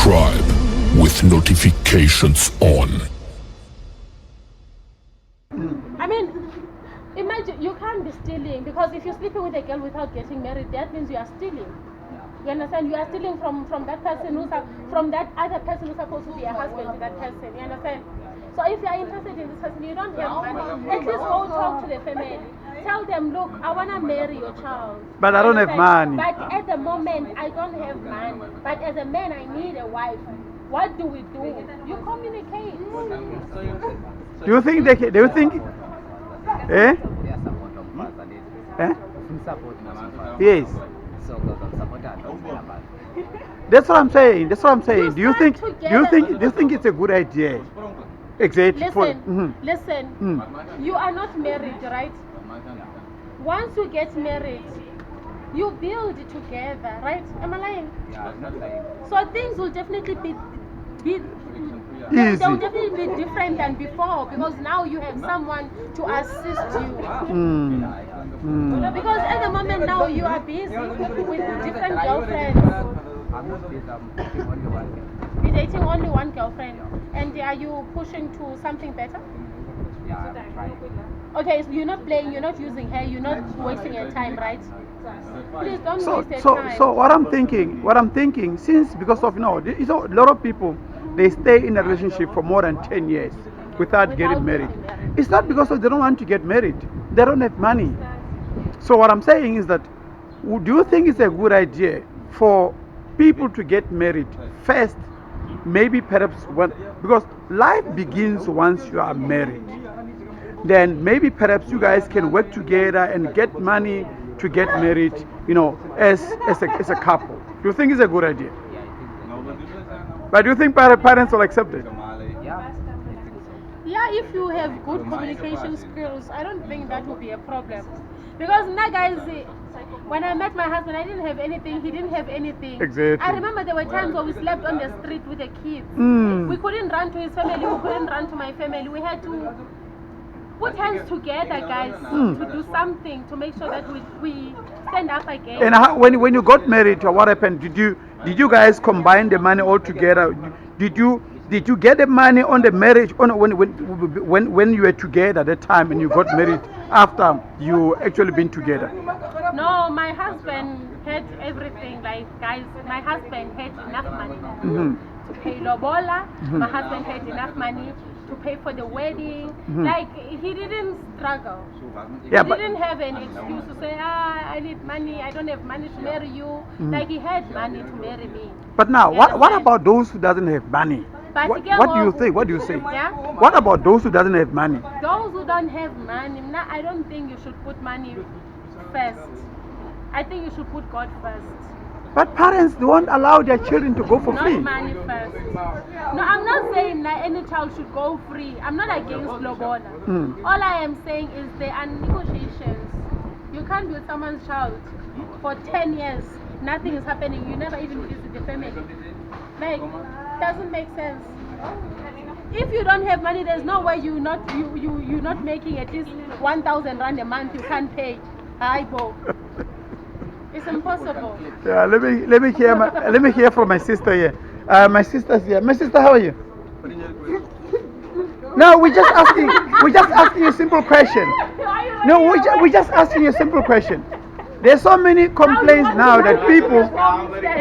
subscribe with notifications on. I mean, imagine you can't be stealing, because if you're sleeping with a girl without getting married, that means you are stealing. You understand? You are stealing from that person from that other person who's supposed to be a husband to that person. You understand? So if you are interested in this person, you don't have money. At least go talk to the family. Tell them, look, I wanna marry your child. But I don't have money. But at the moment, I don't have money. But as a man, I need a wife. What do we do? You communicate. Do you think they can, do you think? Eh? Eh? Yes. That's what I'm saying. That's what I'm saying. Do you think it's a good idea? Exactly. Listen. You are not married, right? Once you get married, you build together, right? Am I lying? Yeah, I'm not lying. So things will definitely be easy. They will definitely be different than before, because now you have someone to assist you. Because at the moment now you are busy with different girlfriends. I'm not busy, I'm dating only one girl. You're dating only one girlfriend. And are you pushing to something better? Yeah, I'm trying. Okay, so you're not playing, you're not using her, you're not wasting your time, right? Please don't waste your time. So what I'm thinking, since because of a lot of people, they stay in a relationship for more than 10 years without getting married. It's not because they don't want to get married. They don't have money. So what I'm saying is that, do you think it's a good idea for people to get married first? Maybe perhaps because life begins once you are married. Then maybe perhaps you guys can work together and get money to get married, as a couple. Do you think it's a good idea? But do you think parents will accept it? Yeah, if you have good communication skills, I don't think that will be a problem. Because now, guys, when I met my husband, I didn't have anything, he didn't have anything. Exactly. I remember there were times where we slept on the street with the kids. We couldn't run to his family, we couldn't run to my family. We had to put hands together, guys, to do something, to make sure that we stand up again. And when you got married, what happened? Did you guys combine the money all together? Did you get the money on the marriage when you were together at that time and you got married after you actually been together? No, my husband had everything. Like, guys, my husband had enough money to pay Lobola. My husband had enough money to pay for the wedding. Like, he didn't struggle. Yeah, he didn't have an excuse to say, I need money, I don't have money to marry you. Like, he had money to marry me. But now, what about those who doesn't have money? What do you think? What do you say? Yeah? What about those who doesn't have money? Those who don't have money, I don't think you should put money first. I think you should put God first. But parents won't allow their children to go for free. Not money first. No, I'm not saying that any child should go free. I'm not against Lobola. All I am saying is there are negotiations. You can't be with someone's child for 10 years. Nothing is happening. You never even visit the family. Like, doesn't make sense. If you don't have money, there's no way you're not making at least 1,000 rand a month. You can't pay. It's impossible. Yeah, let me hear from my sister here. My sister's here. My sister, how are you? No, we're just asking you a simple question. No, we're just asking you a simple question. There's so many complaints now that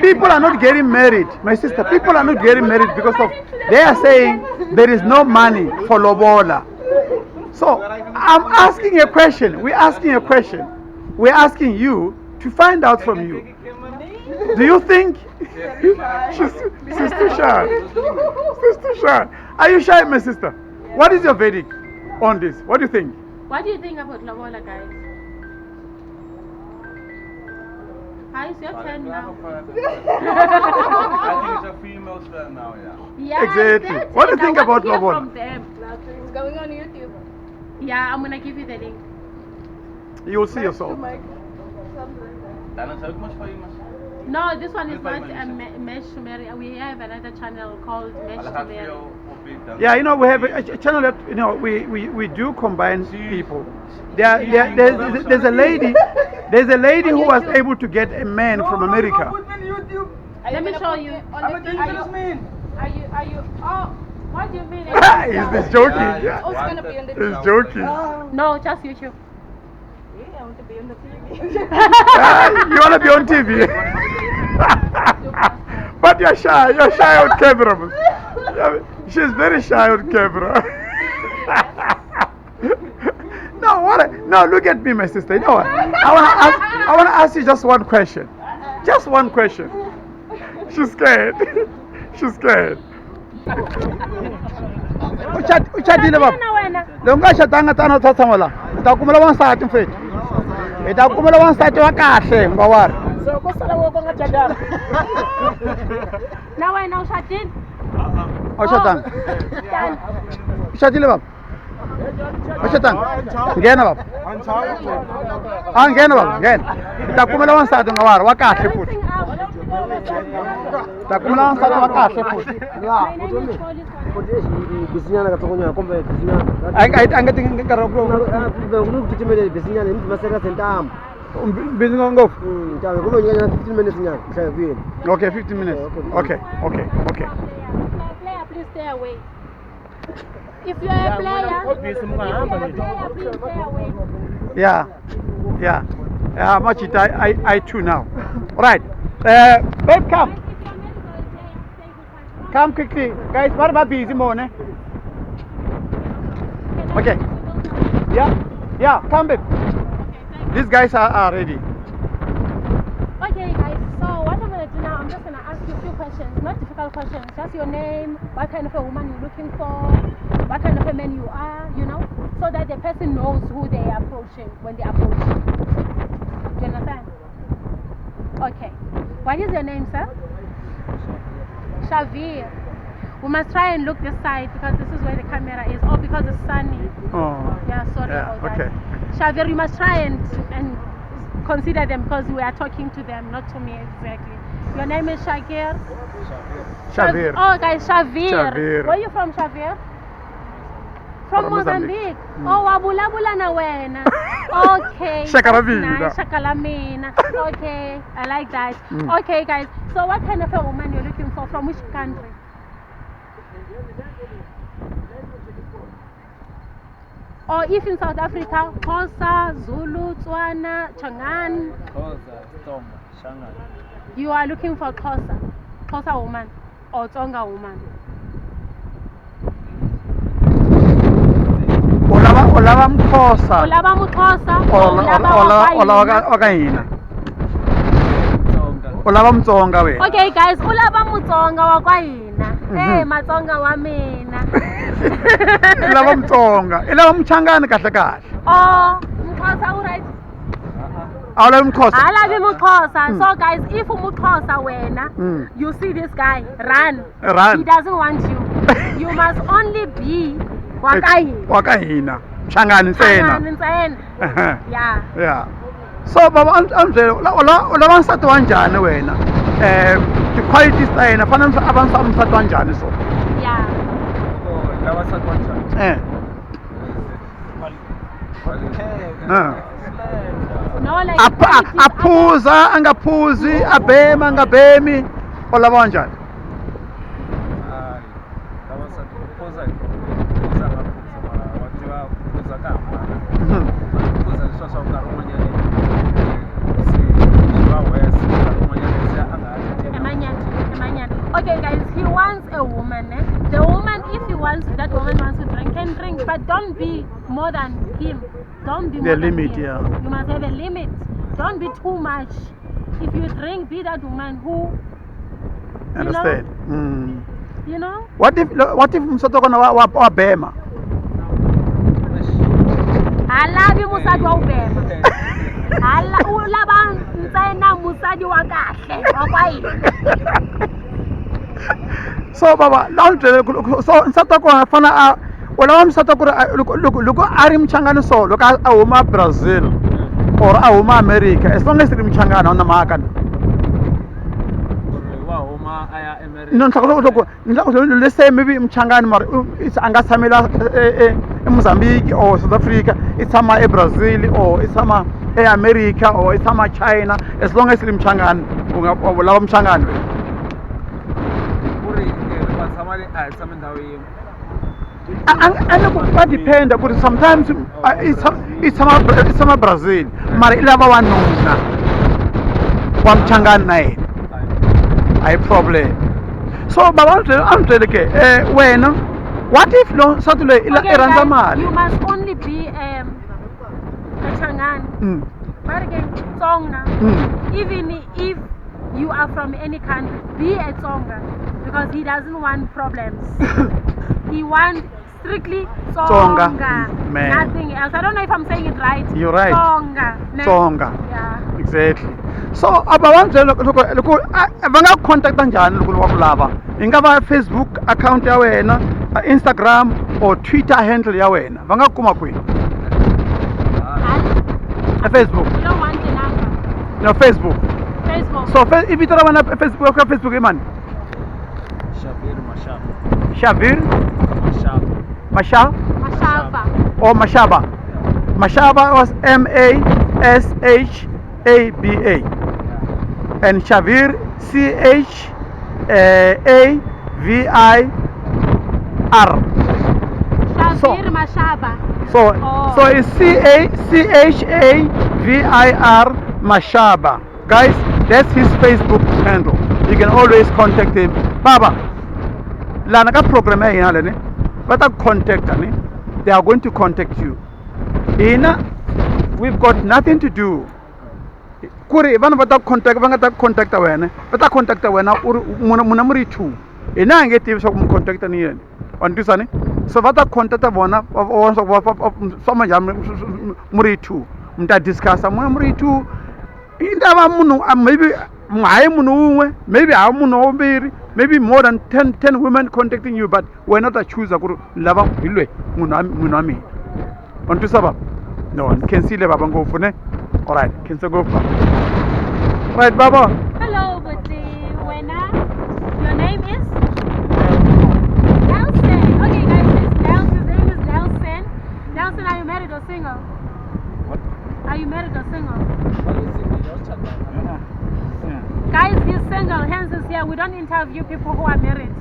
people are not getting married. My sister, people are not getting married because of they are saying there is no money for Lobola. So I'm asking a question. We're asking a question. We're asking you to find out from you. Do you think she's too shy? She's too shy. Are you shy, my sister? What is your verdict on this? What do you think? What do you think about Lobola, guys? It's your turn now. I think it's a female turn now, Yeah, exactly. What do you think about Lobola? It's going on YouTube. Yeah, I'm gonna give you the link. You will see yourself. No, this one is not Mesh to Marry. We have another channel called Mesh to Marry. Yeah, we have a channel that we do combine people. There's a lady who was able to get a man from America. Let me show you. I'm a dangerous man. Are you, oh, what do you mean? He's joking. Who's gonna be on the He's joking. No, just YouTube. I want to be on the TV. You want to be on TV? But you're shy. You're shy on camera. She's very shy on camera. No, look at me, my sister. You know what? I want to ask you just one question. Just one question. She's scared. She's scared. Uchadile baba. Longa chatanga tano tsatsa mola. Itakumela wansati mfethu. Itakumela wansati wa kahle ngawari. So ko sala wo nga chadara. Na wena ushadile? Awushatanga. Ushadile baba. Awushatanga. Ngena baba. Ngena baba, ngena. Itakumela wansati ngawari wa kahle futhi. Itakumela wansati wa kahle futhi. Bisinyana katsokonya kombe bisinyana. Angathi ngikaroko. Unokuthimele bisinyana imthi maseka sentamo. Bizinga ngofu. Mntaka kulo nyanya 15 minutes nyanga mhlaka kuyini. Okay, 15 minutes. Okay. Player, please stay away. If you're a player, please stay away. Yeah. How much it I too now. Right. Babe, come. Come quickly. Guys, what about busy morning? Okay. Yeah, come babe. These guys are ready. Okay, guys, so what I'm going to do now, I'm just going to ask you a few questions, not difficult questions, just your name, what kind of a woman you're looking for, what kind of a man you are, so that the person knows who they are approaching when they approach you. Do you understand? Okay. What is your name, sir? Shavir. We must try and look this side because this is where the camera is. Oh, because it's sunny. Oh. Yeah, sorry about that. Okay. Shavir, you must try and consider them because we are talking to them, not to me exactly. Your name is Shakir? Shavir. Oh, guys, Shavir. Shavir. Where are you from, Shavir? From Mozambique. Oh, wabula na wena. Okay. Shakalamina. Nice. Shakalamina. Okay, I like that. Okay, guys. So, what kind of a woman you're looking for? From which country? Or if in South Africa, Khoza, Zulu, Tswana, Changan. Khoza, Tsonga, Shangan. You are looking for Khoza woman or Tsonga woman. Olava mkhosa. Olava mukhosa. Olava wakahina. Olava mtsonga we. Okay guys, ulava mutsonga wa kwa hina. Matsonga wa mina. Ilava mtsonga. Ilava mchangani kahle kahle. Oh, mukhosa alright. Awulavi mkhosa. Alavi mukhosa. So guys, if umukhosa wena, you see this guy, run. He doesn't want you. You must only be wakahina. Mchangani ntsena. Yeah. So baba ambyela ulava nsati wanjhani wena? Ti-qualities ta yena fanele a va nsati wanjhani so? Yeah. Lava nsati wanjhani? No, like aphuza angaphuzi abhema angabhemi olava wanjhani? Lava nsati Khoza Khoza ka hambana. Khoza leswa swa nkarhi wun'wanyana okay guys, he wants a woman. The woman, if he wants, that woman wants to drink, can drink, but don't be more than him. Don't be more The than limit, him. yeah. You must have a limit. Don't be too much. If you drink, be that woman who, Understand? you know? What if msati kona wa bhema? Alavi musadi wa ubema. Ulava ntsena musadi wa kahle wa kwa hina. So baba, so nsati wa kona fana ulava msati ku ri loko a ri mchangani so loko a huma Brazil or a huma America, as long as ri mchangani a wu na mhaka. No, let's say maybe mchangani mara anga tshamela eMozambique or South Africa, it's tshama eBrazil or it's tshama eAmerica or it's tshama China, as long as ri mchangani u lava mchangani. tshama ndhawu yin'we. va dependa ku ri sometimes i tshama Brazil mara i lava wanuna wa muchangani na yena a hi problem so baba a ni byele ke wena what if lo nsati loyi i rhandza mali you must only be a Changani but again Tsonga even if you are from any country be a Tsonga because he doesn't want problems he wants strictly Tsonga man. nothing else I don't know if I'm saying it right you're right Tsonga yeah exactly so aba va byela loko va nga contact njhani loko va ku lava hi nga va Facebook account ya wena Instagram or Twitter handle ya wena va nga kuma kwihi Facebook you don't want the number no Facebook so i vito ra wena Facebook i mani Shavir Mashava or Mashaba was Mashaba and Shavir Chavir Shavir Mashaba so it's Chavir Mashaba guys that's his Facebook handle you can always contact him baba lana ka program ya hina lene va ta contact ni they are going to contact you hina we've got nothing to do kuri vanhu va ta contact va nga ta contacta wena va ta contacta wena muna muri 2 hina a nge tivi swa ku mu contacta ni yena wa ni twisani so va ta contacta vona famba njhani muri 2 mi ta discussa muna muri 2 i ta va munhu maybe hayi munhu wun'we maybe hava munhu wambirhi maybe more than 10 women contacting you but we're not a chooser ku ri lava hi lweyi munhu wa mina wa ni twisa baba no ni khensile baba ngopfu ne alright khensa ngopfu baba right baba hello Buti wena your name is Nelson okay guys his name is Nelson are you married or single are you married or single guys he's single hence is here we don't interview people who are married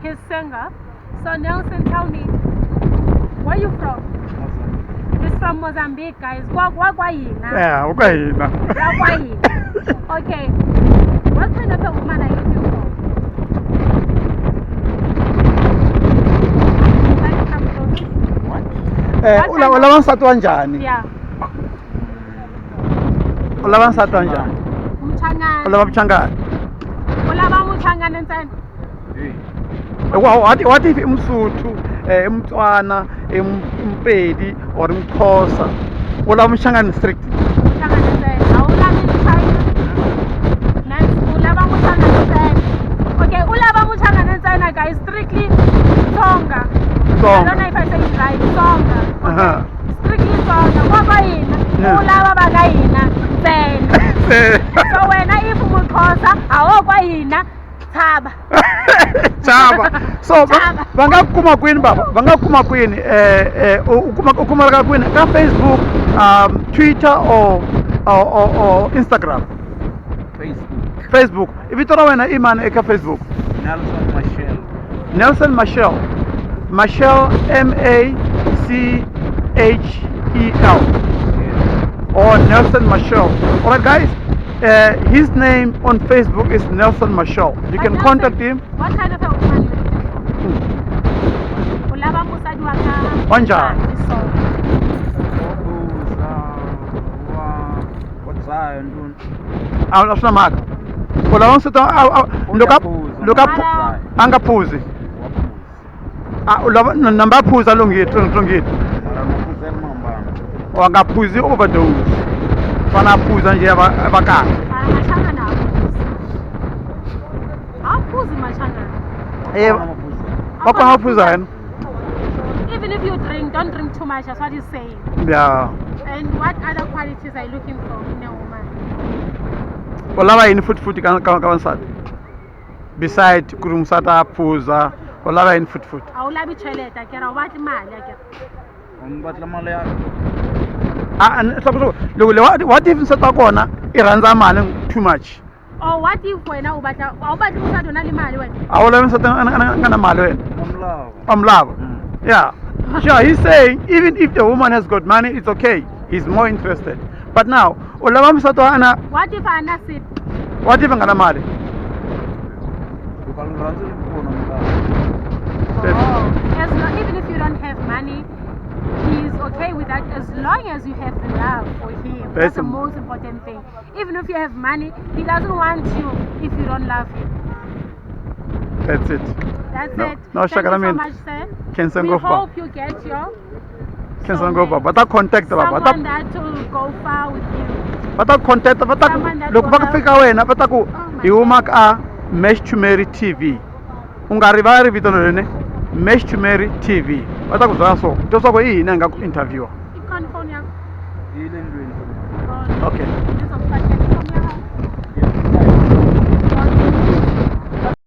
he's single so Nelson tell me where you from he's from Mozambique guys kwa hina yeah kwa hina okay what kind of a woman are you looking for ulava nsati wa njhani yeah ulava nsati wa njhani ulava muchangani ulava muchangani ntsena what if i Msotho i Mutswana i Mpedi or i Khoza ulava muchangani strict muchangani ntsena awulavi China ulava muchangani ntsena okay ulava muchangani ntsena guys strictly Tsonga I don't know if I say it right Tsonga okay strictly Tsonga kwa hina ulava va ka hina ntsena so wena if Mukhosa awo kwa hina chaba so va nga kuma kwini baba va nga kuma kwini u kuma ka kwini ka Facebook Twitter or Instagram Facebook i vito ra wena i mani eka Facebook Nelson Mashel Machel or Nelson Mashel alright guys his name on Facebook is Nelson Mashel you can contact him what kind of a woman you looking for ulava musadi wa ka wanjani a swi na mhaka u lava nsati loko a nga phuzi u lava namba phuza longiti wa nga phuzi overdose fana a phuza nje va kahle va kona va phuza yena even if you drink don't drink too much that's what he's saying yeah and what other qualities are you looking for in a woman u lava yini futhi ka wansati beside ku ri nsati a phuza u lava yini futhi a wu lavi cheleta akera u vatli mali akera batla mali ya what if nsati wa kona i rhandza mali too much or what if wena u batla musadi u na le mali wena a wu lavi nsati a nga na mali wena love. Yeah. Sure, he's saying even if the woman has got money, it's okay. He's more interested. But now, ulama msato ana, What if Anna said, what if ngana mali? even if you don't have money, he's okay with that as long as you have love for him. That's the most important thing. Even if you have money, he doesn't want you if you don't love him. That's it. That's No, it. no, Thank you so Shakaramin. much, sir. Can We go far. hope you get your Can go far. But that contact someone but that will go far with you. that contact but Someone that look will back help. fika wena but ku Oh my you mark a Mesh to Marry TV. Ungarivari vito lene Mesh to Marry TV. But ku zaso. Toso ko yini nga ku interview. California. Okay. California.